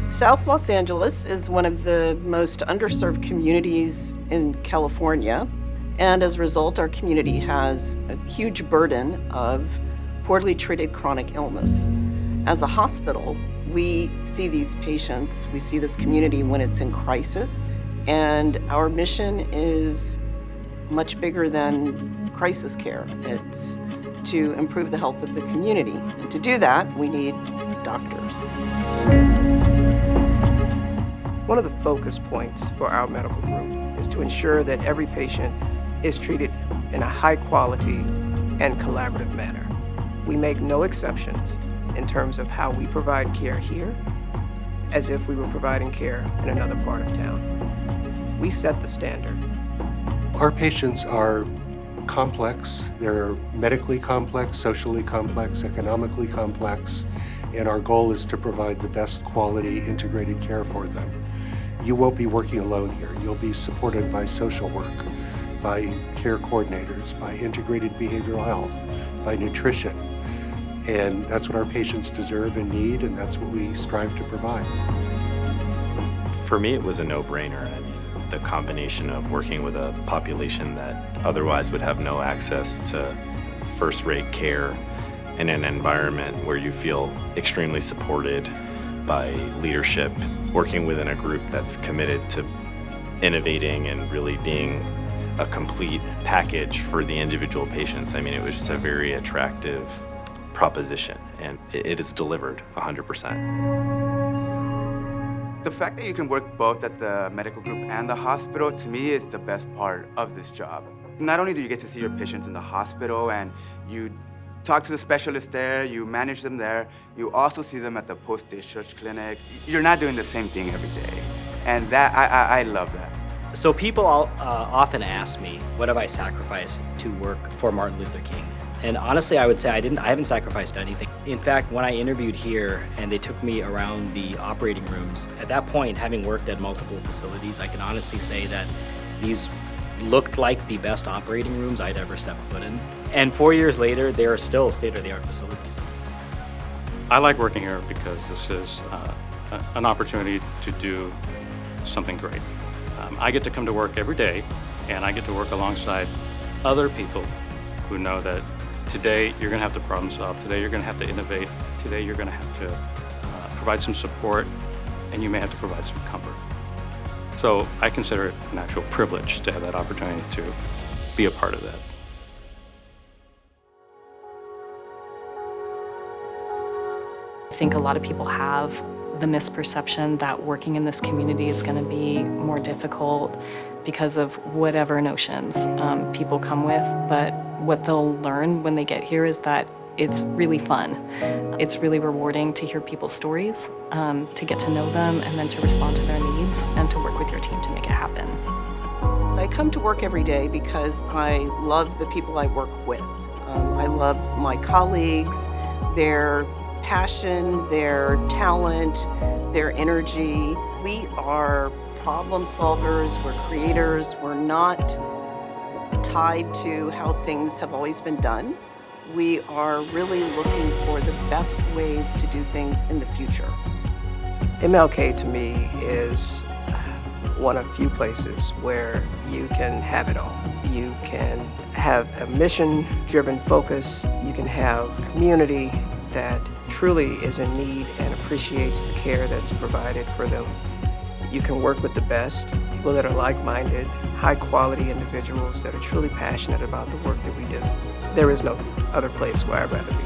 South Los Angeles is one of the most underserved communities in California, and as a result, our community has a huge burden of poorly treated chronic illness. As a hospital, we see these patients, we see this community when it's in crisis, and our mission is much bigger than crisis care. It's to improve the health of the community, and to do that, we need doctors. One of the focus points for our medical group is to ensure that every patient is treated in a high quality and collaborative manner. We make no exceptions in terms of how we provide care here, as if we were providing care in another part of town. We set the standard. Our patients are complex. They're medically complex, socially complex, economically complex, and our goal is to provide the best quality integrated care for them. You won't be working alone here. You'll be supported by social work, by care coordinators, by integrated behavioral health, by nutrition. And that's what our patients deserve and need, and that's what we strive to provide. For me, it was a no-brainer. I mean, the combination of working with a population that otherwise would have no access to first-rate care in an environment where you feel extremely supported by leadership, working within a group that's committed to innovating and really being a complete package for the individual patients. I mean, it was just a very attractive proposition, and it is delivered 100%. The fact that you can work both at the medical group and the hospital, to me, is the best part of this job. Not only do you get to see your patients in the hospital and you talk to the specialist there, you manage them there, you also see them at the post-discharge clinic. You're not doing the same thing every day. And that, I love that. So people often ask me, what have I sacrificed to work for Martin Luther King? And honestly, I would say I haven't sacrificed anything. In fact, when I interviewed here and they took me around the operating rooms, at that point, having worked at multiple facilities, I can honestly say that these looked like the best operating rooms I'd ever stepped foot in. And 4 years later, they are still state-of-the-art facilities. I like working here because this is an opportunity to do something great. I get to come to work every day, and I get to work alongside other people who know that today you're going to have to problem solve, today you're going to have to innovate, today you're going to have to provide some support, and you may have to provide some comfort. So I consider it an actual privilege to have that opportunity to be a part of that. I think a lot of people have the misperception that working in this community is going to be more difficult because of whatever notions people come with, but what they'll learn when they get here is that it's really fun. It's really rewarding to hear people's stories, to get to know them, and then to respond to their needs and to work with your team to make it happen. I come to work every day because I love the people I work with. I love my colleagues, their passion, their talent, their energy. We are problem solvers, we're creators, we're not tied to how things have always been done. We are really looking for the best ways to do things in the future. MLK to me is one of few places where you can have it all. You can have a mission-driven focus, you can have community that truly is in need and appreciates the care that's provided for them. You can work with the best, people that are like-minded, high-quality individuals that are truly passionate about the work that we do. There is no other place where I'd rather be.